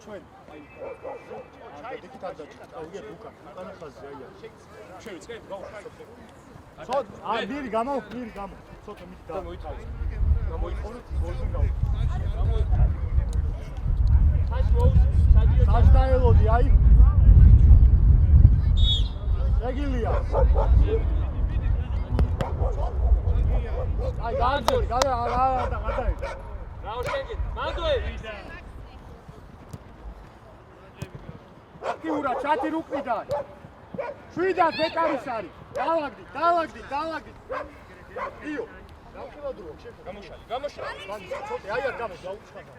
ჩვენ. აი, დიკით არ დაჭირდა. უგებ უკან. უკან ხაზი აია. შევიწყე, გავუშვი. ცოტ, მირი გამო. ცოტა მით და. გამოიყო. საშ დაელოდი, აი. ეგილია. აი, გააძელი, გადა. რაო შეგეთ, მანდოე. აქტიურა ჩათი რუკიდან. შვიდად ბეკარის არის. დავაგდი. იო. გავხილადრო, გამოშალი. მან ცოტა აი არ გამო დაუცხადა.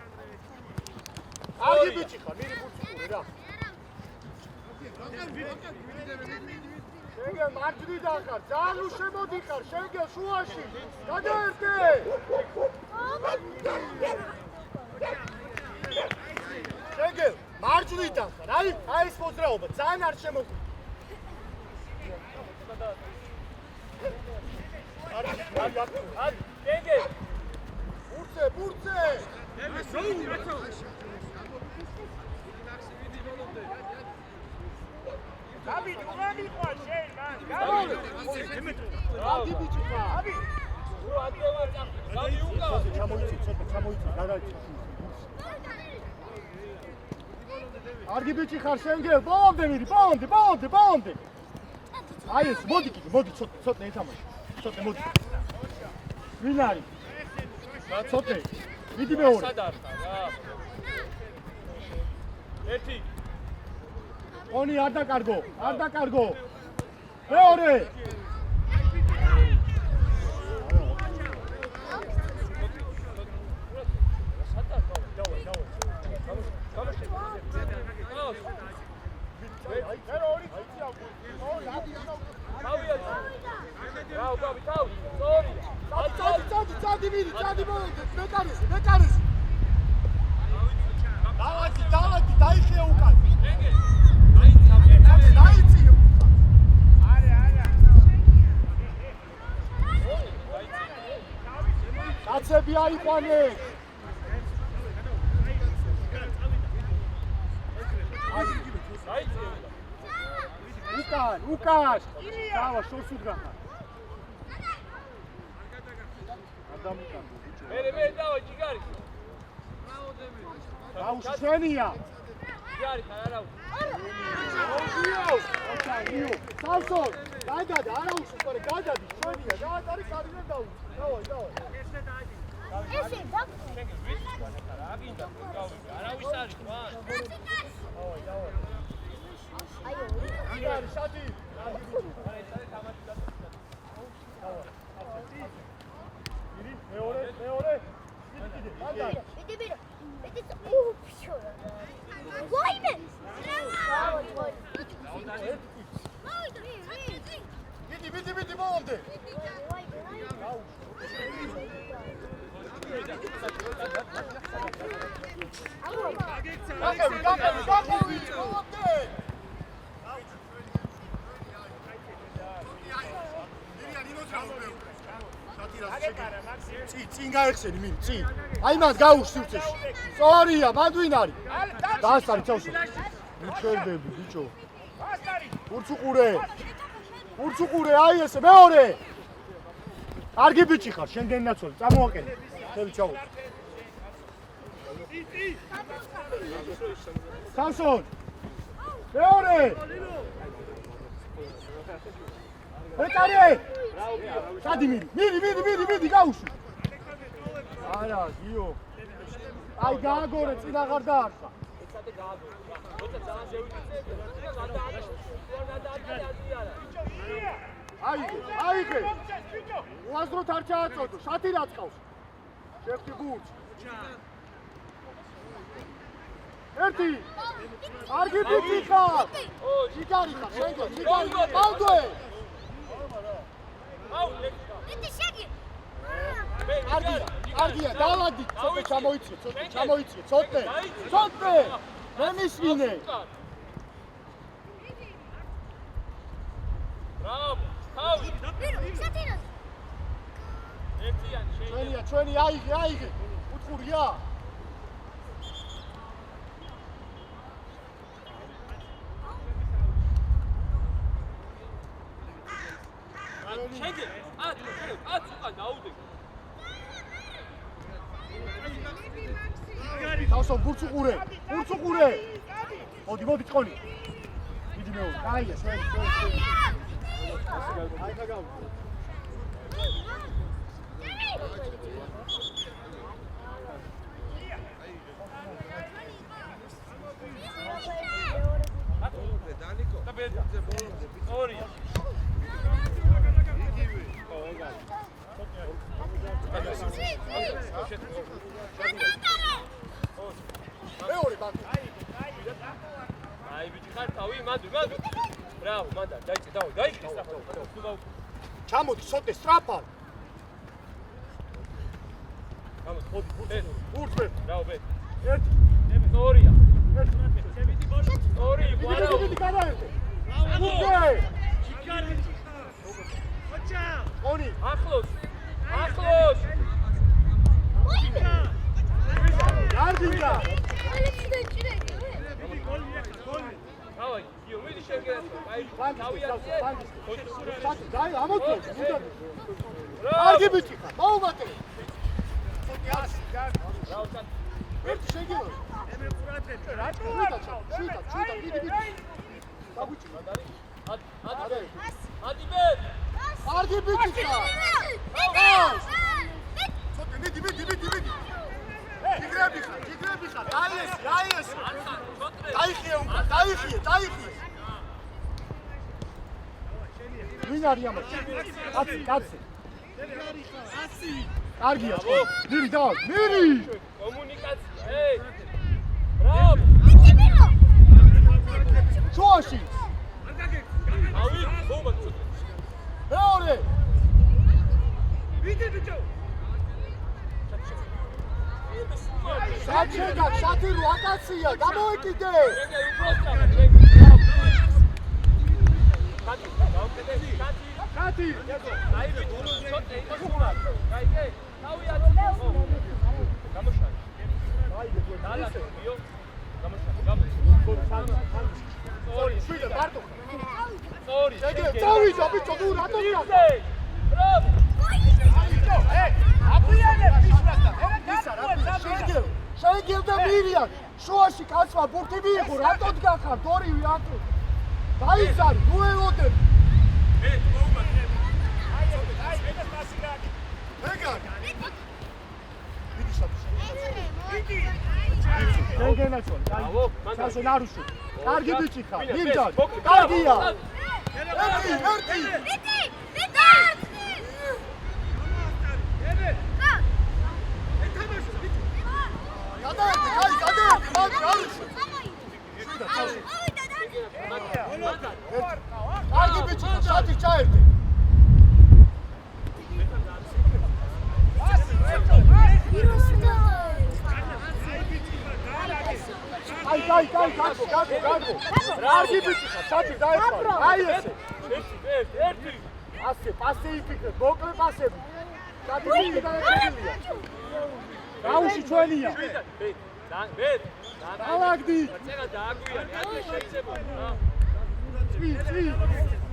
არგი ბიჭი ხარ, მირი ბურცუკური რა. შენგელ მარჯვნიდან ხარ, ძალიან უშემოდი ხარ, შენგელ შუაში. გადაერთე. შენგელ მარჯვნიდან ხარ, აი ეს მოძრაობა ძალიან არ შემოგვი. აი, შენგელ. ბურცე. აბი უღანი ყვა შენ მან ადი ბიჭი ხარ აბი უადევა გამი უკა ჩამოიცი გადაიცი არგი ბიჭი ხარ შენგელ ბოლომდე მიდი ბოლომდე აი ეს მოდი ცოტა ეთამაში ცოტა მოდი ვინ არის ცოტა მიდი მეორე სად არ ხარ რა ერთი ონი არ დაკარგო მეორე წადი მეკარის დავადი დაიხია უკან დაიცი კაცები აიყვანე უკან დავა შორს უდგახარ მე დავა ჯიგარი აუ შენია ჯიგარი ხარ არაუ იო სამსონ გადადა არაუს უკვე გადადი შენია გაატარი კარიდან დაუ დავაი ესე დაგ აგინდა გავიგე არავის არის რა დავაი აიო ჯიგარი შადი მეორე მიდი ბოლომდე გაგები ბოლომდე წინ გაიხსენი მინ წინ აი მას გაუშვი უწეში სწორია მანდ ვინ არის დაასტარი წავშო მიჩერდები ბიჭო ურცუყურე აი ესე მეორე კარგი ბიჭი ხარ შენგენ ნაცოლი წამოაყენე ხელი ჩაუ სამსონ მეორე ეკარე სადი მიდი გაუშვი არა გიო აი გააგორე წინ აღარ დაარსა ეცადე გააგორე როცა ძალიან შევიწე აიგე უაზროთ არ ჩააწოდო შათი რა წყავს შევხვდი გულს ერთი არგი ბიჭი ხარ ჯიგარი ხარ შენგელ ჯიგარი ბალდოე აუ ეტი შეგი კარგია დავადი ჩამოიცი ცოტე მე მისვინე ბრავო თავი შეთინოს ერთიანი შეიძლება ჩვენი აიღე უთხურია თავსო გურც უყურე. მოდი ჭყონი. დიდი მეო. კაია, შენ. აი ხაგავ. აი ბიჭი ხარ თავი მანდ ბრავო მანდა დაიწე დაიხი საფო ჩამოდი სოტე სტრაფად გამოდი ხოდი ურთმე ბრავო ბე ერთი ორია ერთი ორი ვარო დიდი გადაერთე ურთმე ონი ახლოს გარდინდა ავაი იო მიდი შეგერა აი თავი აცე დაი ამოწე მუდად კარგი ბიჭი ხარ მოუმატე სოტი არის ბრავო ერთი შეგირო შუიტა დიდი დაგუჭი ადი ბე კარგი ბიჭი ხარ სოტი მიდი ჯიგრები ხარ დაიეს დაიხიე ვინ არის ამაში კაცი კარგია მირი კომუნიკაცია ბრავო შუაში ავი მომაწო მეორე ვიდე ბიჭო საჩი რო აკაცია გამოეკიდე კაცი აი გულო ცოტა იქნება გაიგე თავი აცი გამოშალი დალა იო გამოშალი ორი შუიტა ბარტო ორი წავიდა ბიჭო ნუ რატო გიხარ ბრავო შეგელდა მირია შუაში კაცმა ბურთი მიიღო რატო დგახარ ორივე აკრო დაიზარი ნუ ელოდებ გენგენაჩონ საშენ არუში კარგი ბიჭი ხარ მივდარ კარგია ერთი გადაერთე მაგ არუში კარგი ბიჭი ხარ შათი ჩაერთე აი გაგო კარგი ბიჭი ხარ შათი დაეხმარ აი ესე ერთი ასე პასე იფიქრე მოკლე პასები შათი ბიჭი დაეხმარია გაუში ჩვენია ბე ალაგდი წერა დააგვიანი ასე შეიძლება რა წი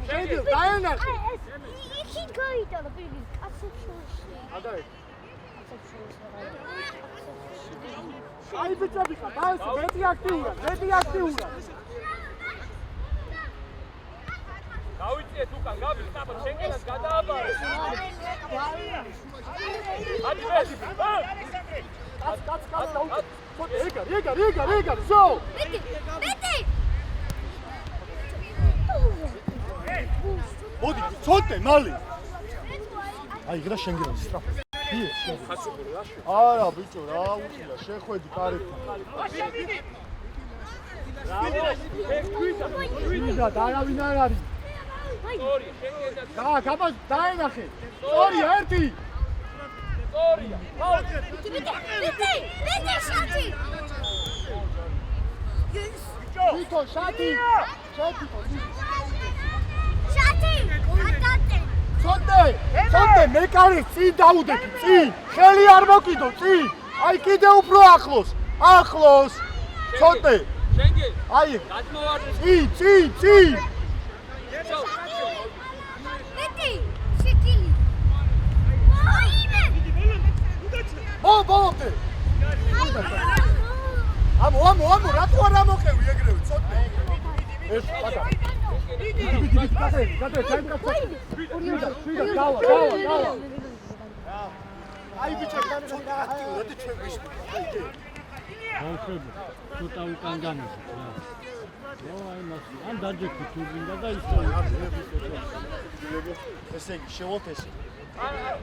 შეგე დაენახე იქი გაიტანა პირი კაცებს ადაი აი ბიჭები ხარ დაესე მეტი აქტიურა გავიწიეთ უკან გავი სტაბა შენგენას გადააბარე ადი ბე კაც ეგარ ზო მეტი მოდი ცოტე მალი აი გრა შენგენა სტრაფ არა ბიჭო რა უწია შეხვედი კარებთან ვიდა დარავინ არ არის ორი შენგენა გაბა დაენახე ორია ერთი ორია მეტი შათი ვიტო შათი ცოტე მეკარი წინ დაუდები წინ ხელი არ მოკიდო წინ აი კიდე უფრო ახლოს ცოტე შენგენ აი გადმოვარდე წინ მეტი შეკილი ბოლომდე გამოყევი ეგრევე წოდნე ეს პატა დიდი კაცე შვიდა დავა აი ბიჭო ცოტა აქტიურად ჩვენ ვიშли ბავშვები ცოტა უკან გამიშ აი მას ან დაჯექი თუ გინდა და ისე ესე იგი შევოთ ესე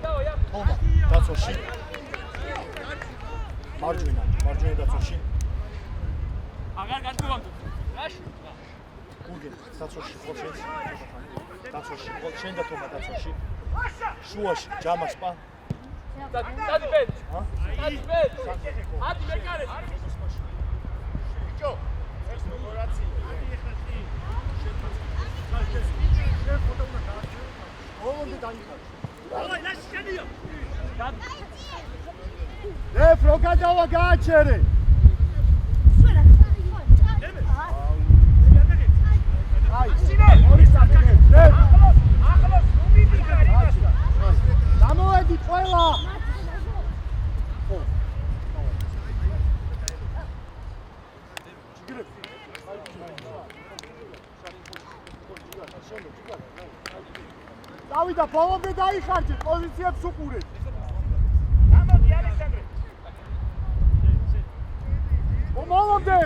დავა თომა დაცოში მარჯვენა დაცოში აღარ გადმოვამდო რაში გურგენ დაცოში ხო შენ დაცოში ხო შენ და თომა დაცოში შუაში ჯამასპა დადი ბედ ადი მეკარე ბიჭო ეს მოგორაცი ოღონდ დაიხარ ой лаш შენიო ლეფრო გადავა გააჩერე აი ორი საფრთხე ახლოს უმიდი გარიმასა დამოვედი ყველა დავიდა ბოლომდე დაიხარჯეთ პოზიციებს უყურეთ გამოდი ალექსანდრე მომოლოდე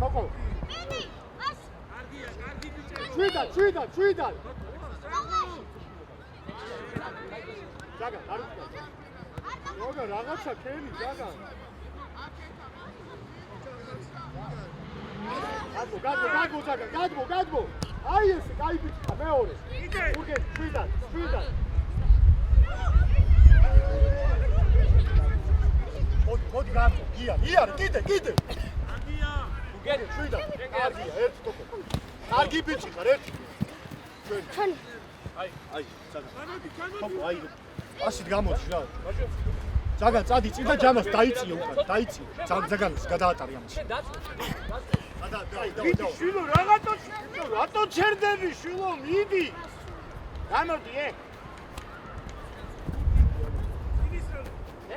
თოკო შვიდა ჯაგა არუხა როგორ რაღაცა ქენი ჯაგა გადმო აი ესე კაი ბიჭია მეორე უგე შვიდა მოდი გამო გია კიდე უგე შვიდა კარგია ერთი თოკო კარგი ბიჭი ხარ ერთი ჩვენ აი ჯაგა თოკო აი ასეთ გამოდი რა ჯაგა წადი წინ და ჯამას დაიწიო უკან დაიწიო ჯაგანს გადაატარე ამას ვიდი შილო რატო ჩერდები შილო მიდი გამოდი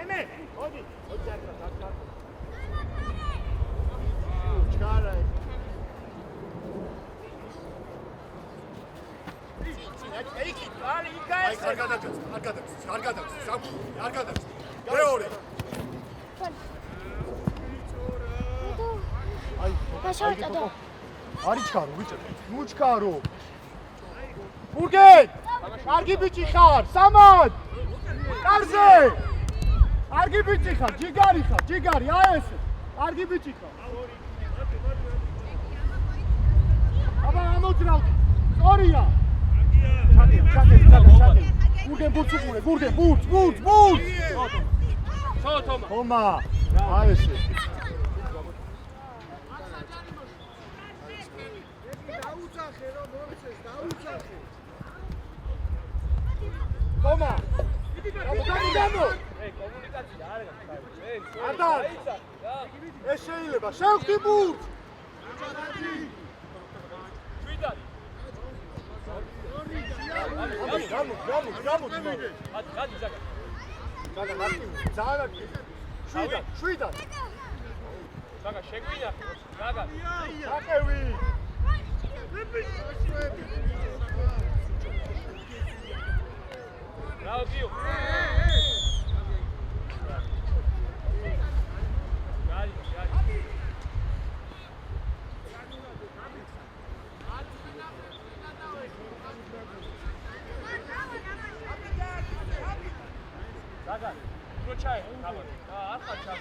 ემე მოდი ჩარა ეიქი ალი იგაეს არ გადაგწევს მეორე აი არიჩქარო ბიჭო ნუჩქარო ბურგენ კარგი ბიჭი ხარ სამად კარზე კარგი ბიჭი ხარ ჯიგარი აი ესე კარგი ბიჭი ხარ აბა ამოძრავდი სწორია ჩაკე ბურგენ ბურც უყურე ბურგენ ბურც თომა აი ესე თომა გამო კომუნიკაცია არ ადარ ეს შეიძლება შევხვდი ბურთ შვიდა გამო გადი ზაგა ზაგა შვიდა ზაგა შეგვინა ზაგა აკევი Bravo, Gio. Zaga, pročaj, kamar. Arpa čak.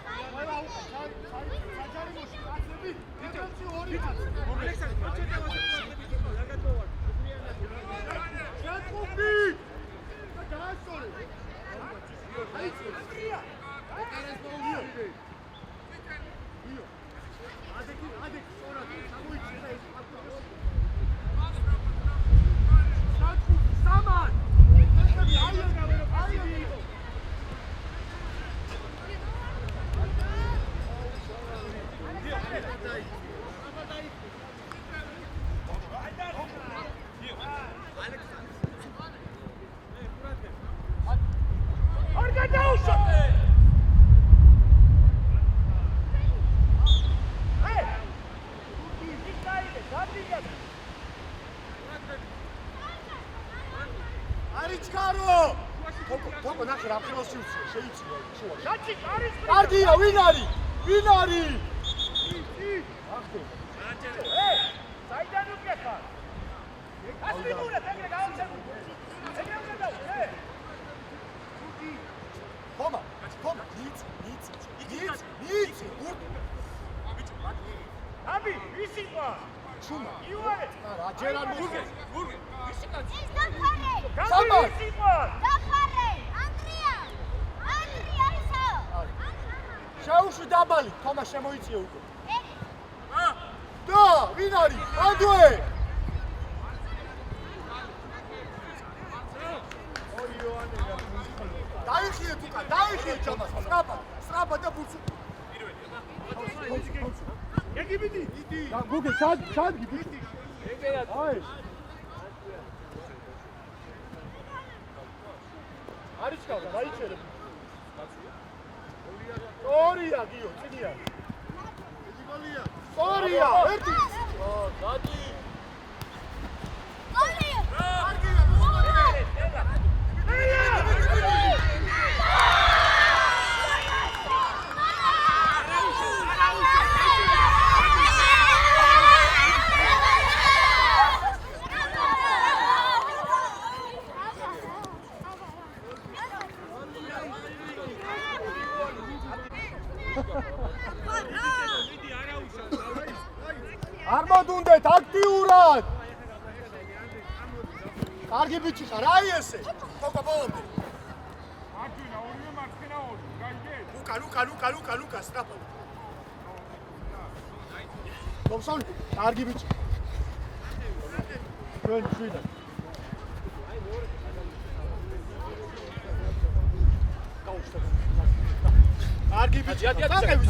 შეიცია შუა. შაჩი არის კარგია, ვინ არის? ვინ არის? საიდან უკეხარ? ასმიბურა, ეგრე გავამცემ. ეგრე უნდა დავა, ხომა, ნიც. აბი, ვისი ყვა? შუმა. იუარე. არა, ჯერ არ მოგე. ვისი კაცი? ეს დახარე. გამი ვისი ყვა? დახარე. ანდრია ისო. შეუშვი დაბალი, ხომა შემოიწია უკვე. და, ვინ არის? ანდვე! დაიხიეთ უკან, დაიხიეთ ჯამას, სწრაფად და ბურცუ. ეგი მიდი, მიდი. და გუგე, ჩადგი ბიჭი. ეგეა აი. არის ჩავდა, დაიჩერე. ორია გიო, წინია. ორია, ერთი. დადი ორია. არ მოდუნდეთ აქტიურად. კარგი ბიჭი ხარ, აი ესე. ხოკა ბოლომდე. აჯინა ორივე მარცხენა ორი, უკან, სწრაფად. მომსავლ, კარგი ბიჭი. ჩვენ შვიდა. კარგი ბიჭი, წაყევი.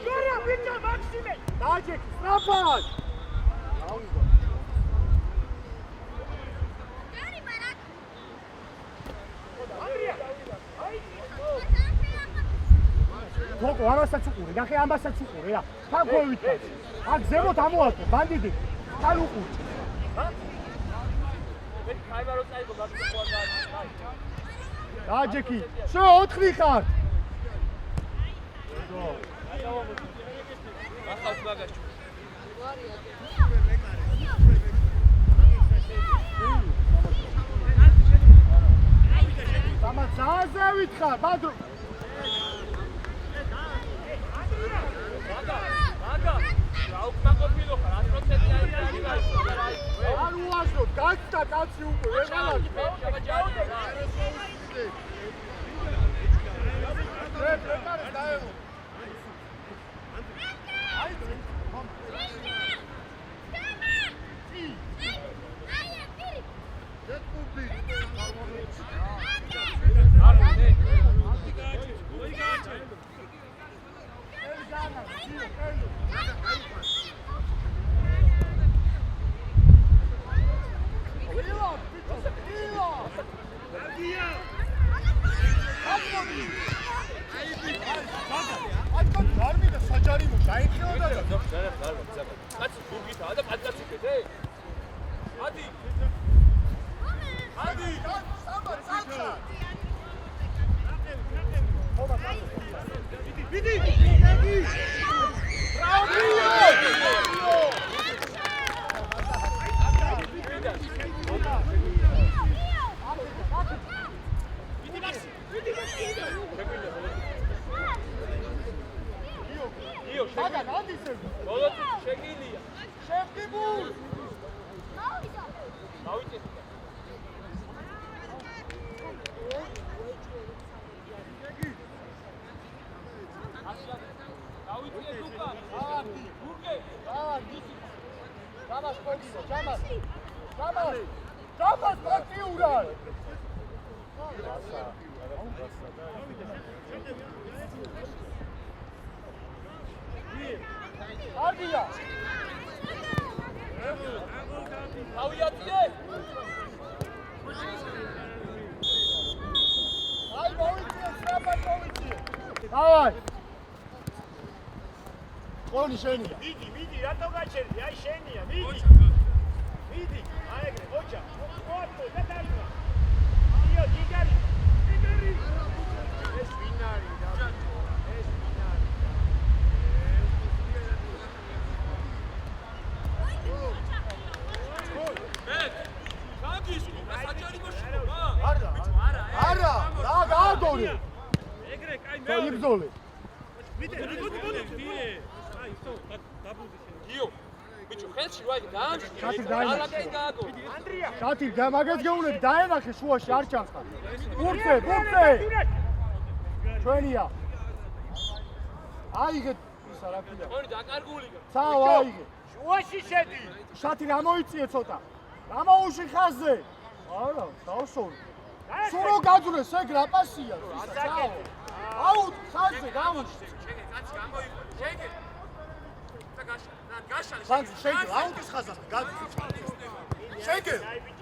ჯორა ბიჭა მაქსიმე. დაჯექი, სწრაფად. გარი მარაკ. ანდრია. თოკო, ამასაც უყურე, ნახე ამასაც უყურე რა. თან ხოვითაც. აქ ზემოთ ამოატო, ბანდიტი. თან უყურე. მე ხაიბარო წაიგო გასწორდა. დაჯექი, შო 4 ხარ. ახალ მაგაჩო. სამაცაზე ვითხარ, ბადრო. მაგა. აუკმაყოფილო ხარ 100% არის. არ უაზროთ, გაჩნდა კაცი უკვე, ვეღარ. პრეპარეს დაეღო. ჯამას პოგიო, ჯამას. ჯამას პატიურა. არგია. ავიაციე. აი მოვიწიე, სრაფად მოვიწიე. დავაი. ყოლი შენია. მიდი, რატო გაჩერდი? აი შენია, მიდი. აი ეგრე, ოჯა. მოატო, დადარიგა. იო, ჯიგარი. ეს ვინ არის? ეს ვინ არის? არა, რა გაადორე. ეგრე, კაი და იბრძოლე. იო, ბიჭო, ხელში ვაი შათი დაამშე. დაინახე. ალაგაი გააგო. ანდრია. შათი მაგას გეუნები დაენახე შუაში არ ჩანხარ. ბურთე. ჩვენია. აიგე ისა რა ქვია. ორი დაკარგული. ცაო აიგე. შუაში შედი. შათი რა მოიწიე ცოტა. რა მოუში ხაზზე. არა, დავსოლ. სურო გაძურეს ეგ რა პასია. ცაო. აუ ხაზზე გამოჩ. კაცი გამოიყო. შეგე. გაშალე. ხაზზე შეგე, აუტის ხაზზე გაძ. შეგე.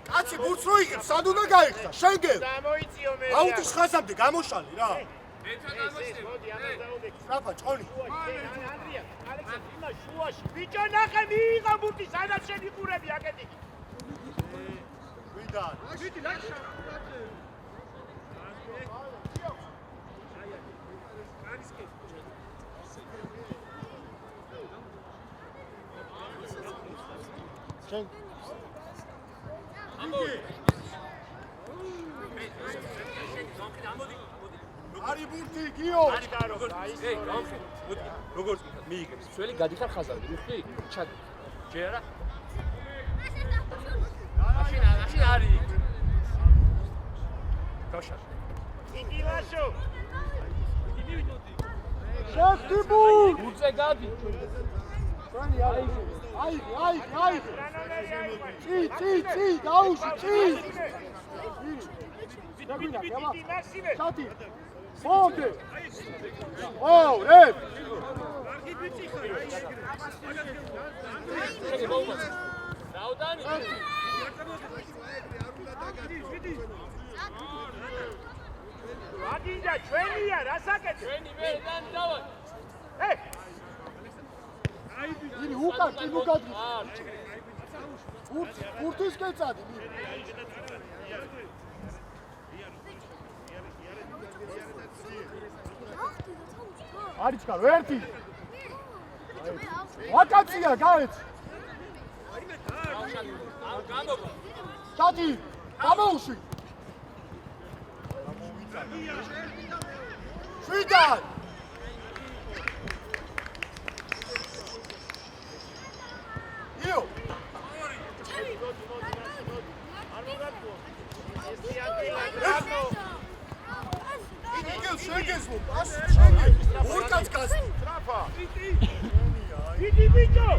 კაცი ბურთს რო იღებს, სად უნდა გაიხსნა? შეგე. გამოიწიო მე. აუტის ხაზამდე გამოშალი რა. მეცა გამოიწე. მოდი, ამას დაუდექი. სტრაფა ჭონი. ანდრია, ალექსანდრე, იმა შუაში. ბიჭო, ნახე, მიიღო ბურთი, სადაც შევიყურები აკეთი. ვიდან? მიდი, ლაშა. შენ არი ბურთი გიო. ეი, გამხე. მოდი. როგორც მიიგებს. ძველი გადიხარ ხაზამდე. მიხვდი? ჩად. ჯერ არა. მაშინ არის. გაშალე. იგი ლაშო. შეხტიბუ. უძე გადი. ჩვენი აიგე. წი, დაუში, წი. დაგვინა, გავა. მაქსიმე. შათი. მოვდე. ოუ, რე. შეგე მოუმაც. რაოდანი? აგინდა ჩვენია, რასაკეთე? ჩვენი მერდან დავა. ირი უკან გიდგა. ბურთის კეცადი. არის კარ, ერთი. ვაკაცია გაეც. გამოვა. შათი, გამოუში. შვიდან. იო. შეგეზო, პასი შეგე. ორკაც გასი. ტრაფა. იგი ბიჭო.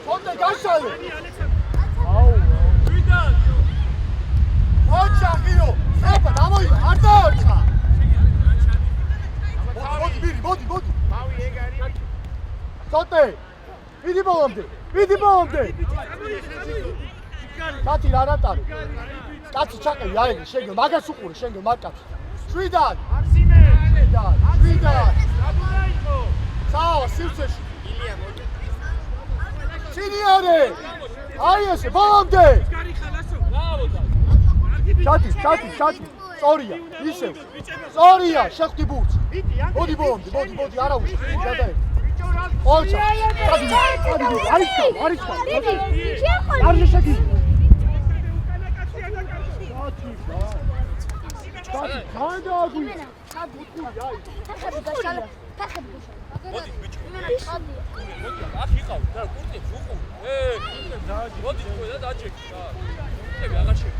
ხონდა გაშალე. აუ. ვიდან? ოჩა გიო. აბა დამოი, არ დაარჩა. მოდი. მავი ეგ არის. ცოტე. მიდი ბოლომდე. კაცი რა რატარი? კაცი ჩაკევი აიღე, შეგე, მაგას უყურე, შეგე, მაგკაცი. შვიდან. მაქსიმე. შვიდან. დაბუნაიყო. საო, სივრცეში. ილია მოდი. სინიარე. აი ესე, ბოლომდე. შათი. სწორია, ისევ. სწორია, შეხტი ბურთს. მოდი ბოლომდე, არა უშ. გადაე. ოჩა. არის კა. არ შეშეგი. ხანდა აგვი. მოდი ბიჭო. აქ იყავ და კურტი უყუ. მოდი თქვენ და დაჭეკი რა. ხები აღარ შეგ.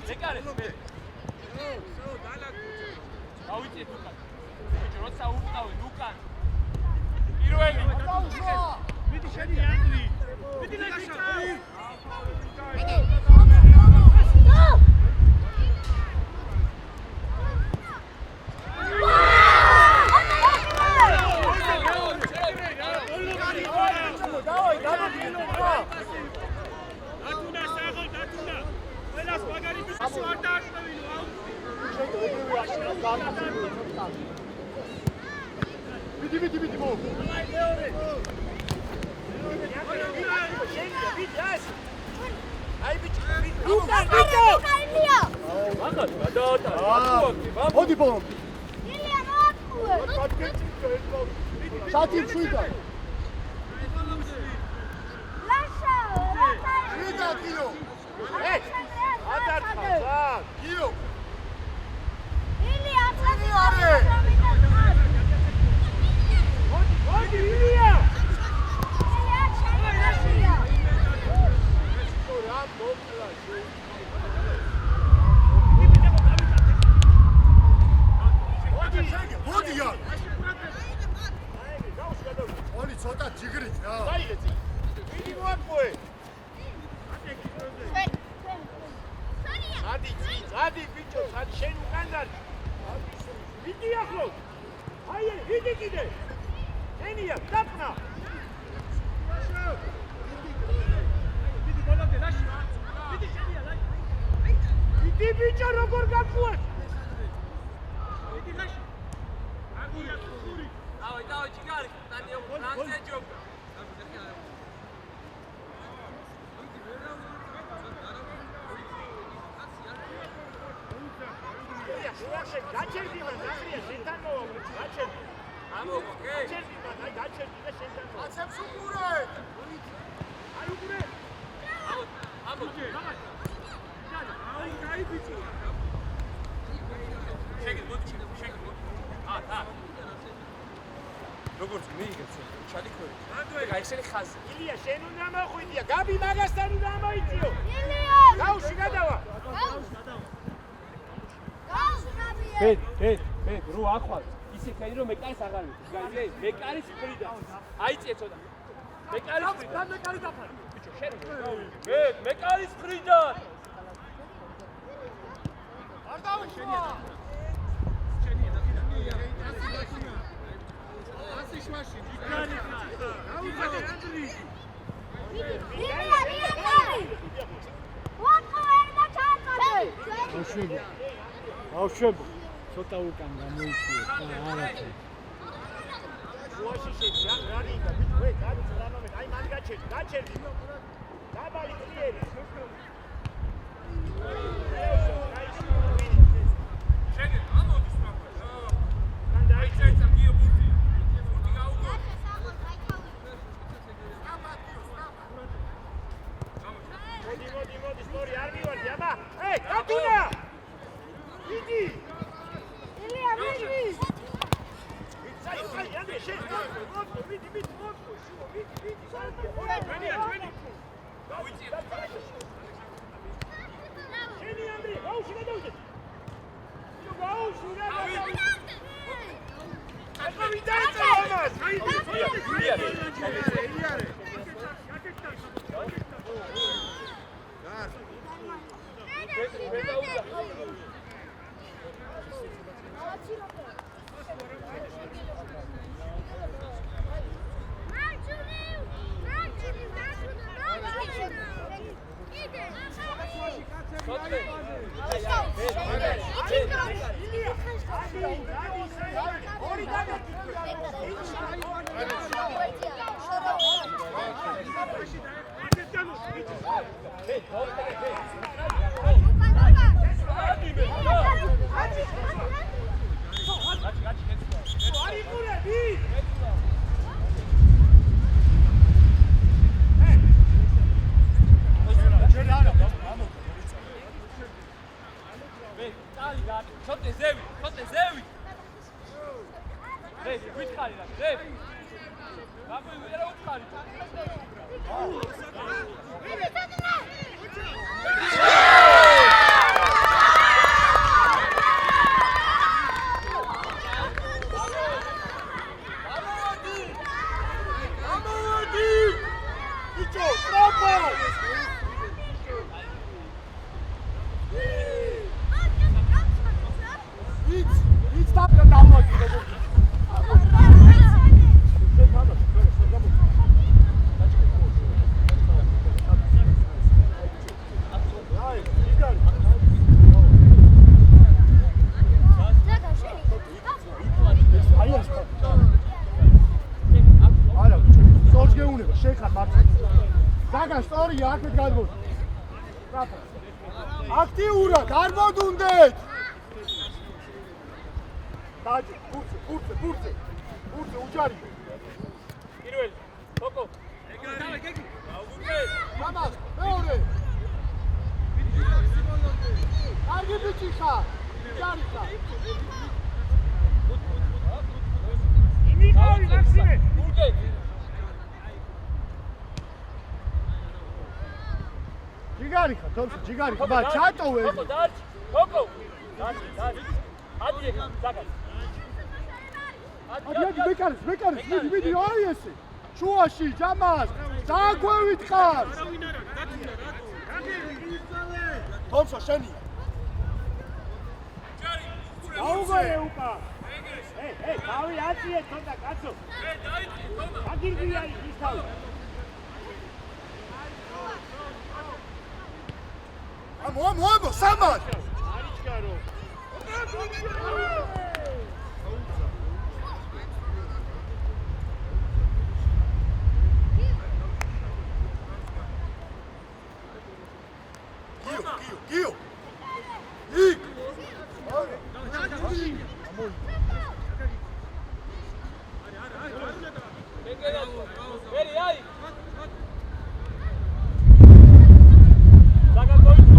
მეკარეს მე. გავიწიეთ უკან. ბიჭო, როცა უყავენ უკან. პირველი. მიდი შედი ანდრი. მიდი ლაშა. მიდი მო. აი ბიჭო, უკან კაინია. მაგათ გადაატარო. მოდი ბოლო. ილია მოაკვე. სათი შვიდა. ლაშა. შვიდა კილო. ატარხა. კილო. ილია აწევი არე. მოდი ილია. ილია ჩაიაშია. რა მოკლა. მოდი ია. ორი ცოტა ჯიგრით რა. დაიგეცი. მიდი მოაკვე. ადი ბიჭო, სადი შენ უკან დარ. მიდი ახლა. აი, მიდი კიდე. შენია, დაფნა. მიდი ბოლომდე ლაში. მიდი შენია, ლაში. მიდი ბიჭო, როგორ გაკვეთ? მიდი ლაში. აგია ხური. დავай, ჩიგარი, დანიო, ფრანცია ჯობ. გაჩერდი მან, ნახია შენთან მოვა, გაჩერდი. ამოგო, კი. გაჩერდი მან, აი გაჩერდი და შენთან მოვა. აცებს უყურე. აი უყურე. ამო. აი კაი ბიჭო. შეგე. როგორც მიიგებს, ჩადიქვე. აი ესენი ხაზი. ილია, შენ უნდა მოხვიდია, გაბი მაგასთან უნდა მოიწიო. ილია. გაუში გადავა. მე რო ახვალ ისე ხაი რომ მეკარის აღარ ვიცი. გაიგე? მეკარის ფრიდა. აიწიე ცოტა. მეკარის ფრიდა. მეკარი დაფარა. ბიჭო, შენ. მეკარის ფრიდა. არ დავიშვა. ასი შვაში. გაუზადე ანდრი. ილია კარი. ვაკვე და ჩაყადე. ავშვები. ცოტა უკან გამოიწიე. არა. შუაში შეჭრა, რა რიგა, ვე, გადაცრანომე, აი მან გაჩერდი. დაბალი ციერი. შეგე, ამოდის მაგას. დაიწერა გიო ბურთი. ბურთი გაუგო. მოდი, სტორი არ მივარდი, აბა. გატუნა. იდი. ილია მიდი. აი, ანდრე, შენ. მიდი, მოდი, შუა, მიდი. ჩვენი. გავიწიე. შენი ანდრე, გაუში გადავიდე. გაუში რა. აკა ვიდაიწყო ამას. იარე. Tote zevi. Hey, which car is that? Hey. Ramu, where are you car? ზაგან სწორია, აქეთ გადმოდი. აქტიურად, არ მოდუნდეთ! დაჯი, ფურცე, უჯარი. პირველი, კოკო. გეგი. მამას, მეორე. კარგი ბიჭი ხარ, უჯარი ხარ. იმიყავი, მაქსიმე. გურგე. ჯიგარი ხარ, თორსი, ჯიგარი ხარ, ბა ჩატოვე. კოკო, დაარჩი. კოკო. დაარჩი. ადი ეგ, ზაგან. ადი, მეკარეს, მიდი, აი ესე. შუაში, ჯამას, დააგვევით ხარ. თორსა, შენია. აუგარე უკა. დავი აწიე თონდა კაცო. დაიწყე, თომა. აგირგია ის თავი. ამო, სამად. არიჩკარო. გიო. იქ. ვერი აი. ზაგან მოიწვა.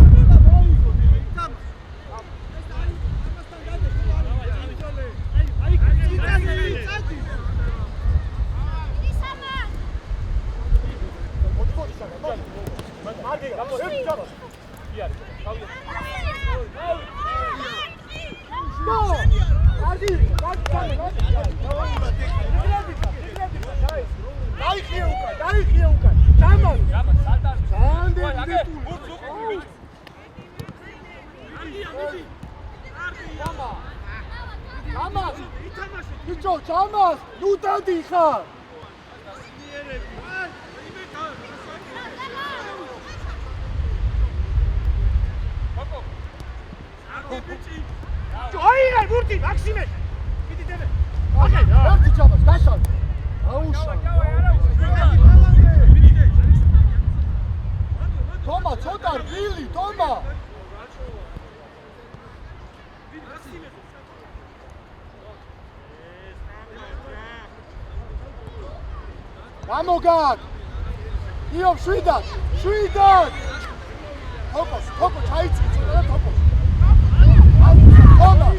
დაიხია უკან. ჯამას. ბიჭო, ჯამას, ნუ დადიხარ. აიღე ბურთი, მაქსიმე. მიდი დემე. ერთი ჯამას, გაშალ. აუშა. თომა, ცოტა რბილი, თომა. გამოგაკ. იო, შვიდად. თოკო, ჩაიწიწი და თოკო. თომა.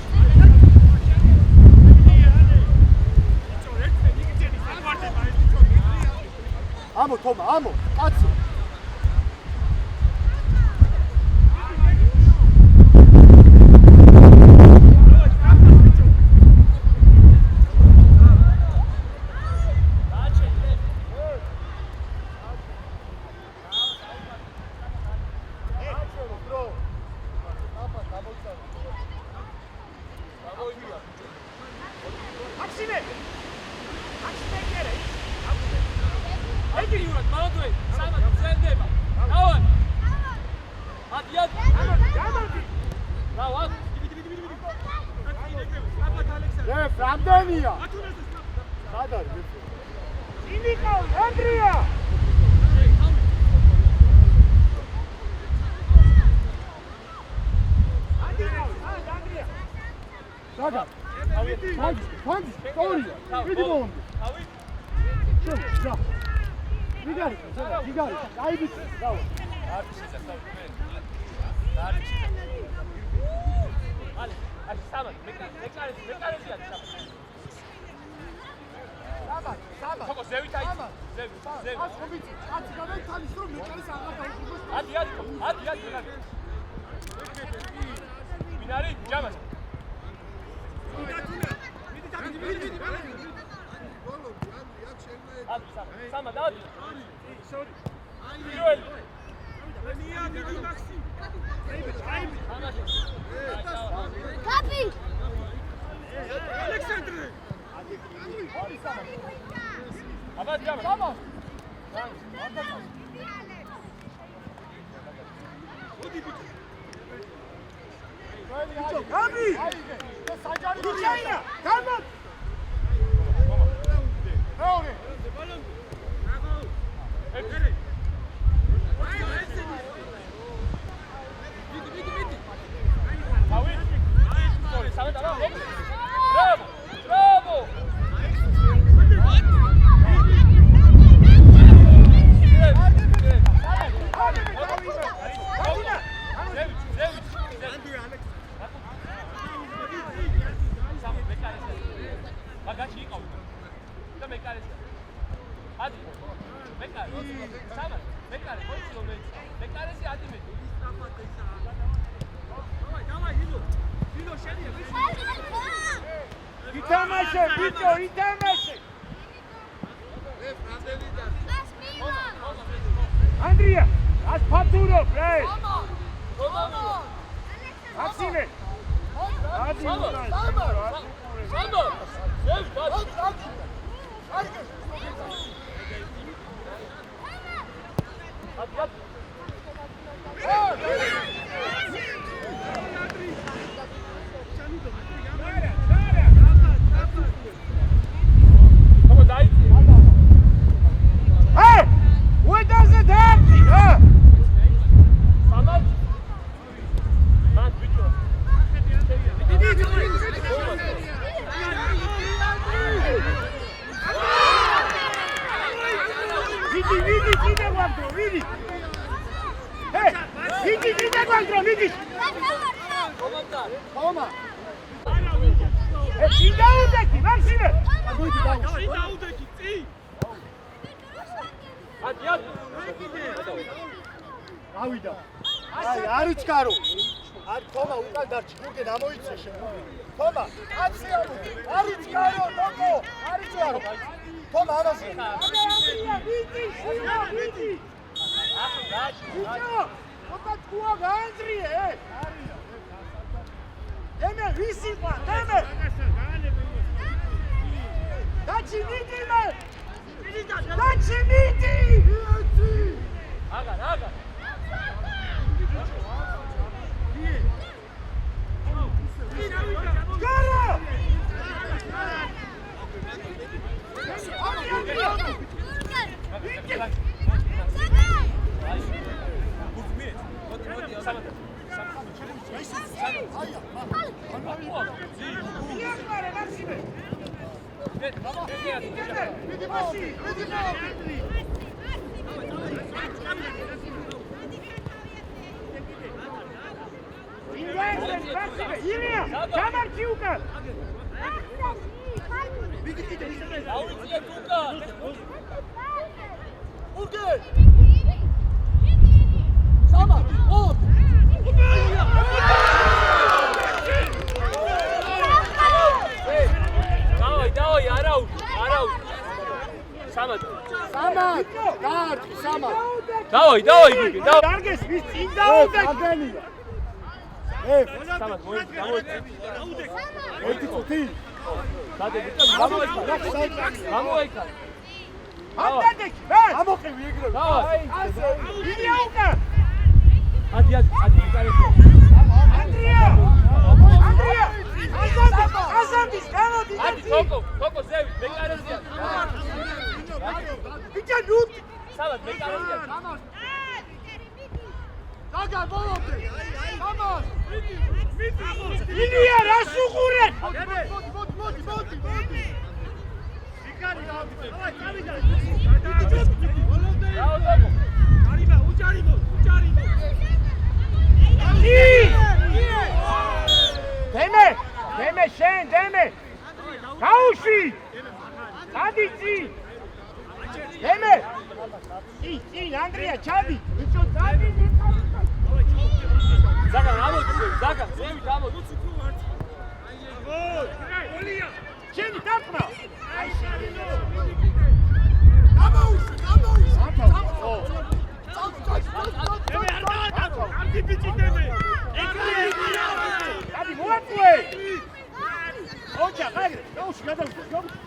ამო, თომა, ამო, კაცი. რამდენია? სად არის? იმიყავი, ანდრია. ანდრია. საგა. ფანჯი, სწორია. მიდი მომდი. შო. ჯიგარი. აი ვიცი, დავა. აი, სამად, მეკარეზია სამად. თოკო, ზევით აი. ზევით. ას ხობიცი, კაცი გადაითალის რომ მეკარის აღარ დაუყუროს. ადი. მინარი, ჯამას. მიდი. სამად, ადი. სორი. პირველი. კაპი. ალექსანდრე. აბა ჯამას. კაპი. საჯარი გუჩაინა, გამო. მეორე. ადი. მეკარე. სამა. მეკარე, ხოიცი რომ მეც. მეკარეში ადი მე. დავაი, ილო. ილო შენია. ითამაშე, ბიჭო, ითამაშე. Andrea, as paturo, play. Maxime. Hadi. Sando. Hey! What does it have? Vidi! Hey! Vidi quattro, vidi! Toma! Inda udeki, Maxime! Inda udeki, zi! Hadi, hadi! Avida! Ai, არ უჩქარო! არ თომა უკან დარჩი, გურგენ ამოიცე შენ. თომა, აცი არ უჩქარო, თომო! არ უჩქარო! თომა ამაზე! Vidi! Bicho! Ota tua Andrie! Deme visi qua, deme! Dacci miti me! Dacci miti! Aga, aga! Gara! Ilia, камер киука. Lauritje Kuka! გურგენ! სამა, ოდ! დავაი, არაუ! სამად! გაარტი, სამა! დავაი, გურგენ, დავაი! დარგეს ვის წინ დაუდე. აგენია! სამად, გამოიწე! ერთი წუთი! გამოიქა! ამდენდექი, მე! ამოყევი ეგრევე! დავაი! ილია უკა! ადი, იკარეთი! Andrea! Azandis, გამოდი! ადი, თოკო, ზევი, მეკარეზია! ბიჭა ნუტ! სამად, მეკარეზია! დაგარ ბოლომდე! სამას! ილია რას უყურეთ? მოდი! ვიკარი დავიდე! დავიდა! დემე შენ, დემე! გაუში! დადი წინ! დემე! წინ, ანდრია, ჩადი! ბიჭო, დადი! ზაგან, ამოდი, ზაგან, ზევით ამოდი! შენი დაკმა! Adi, მოაწვე! ოჯა, ხაგრე, გაუში, გადავიდე, გაუში!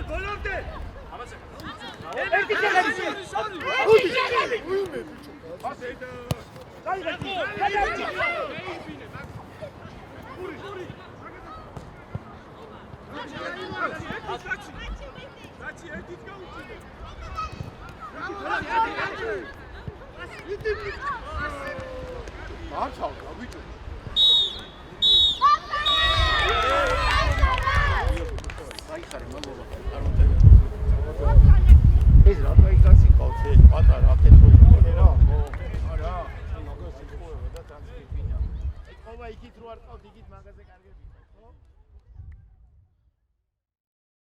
ბოლომდე! ერთი შეგები! უდი შეგები! უიმე ბიჭო! გაიგე, გადავიდე! მართავ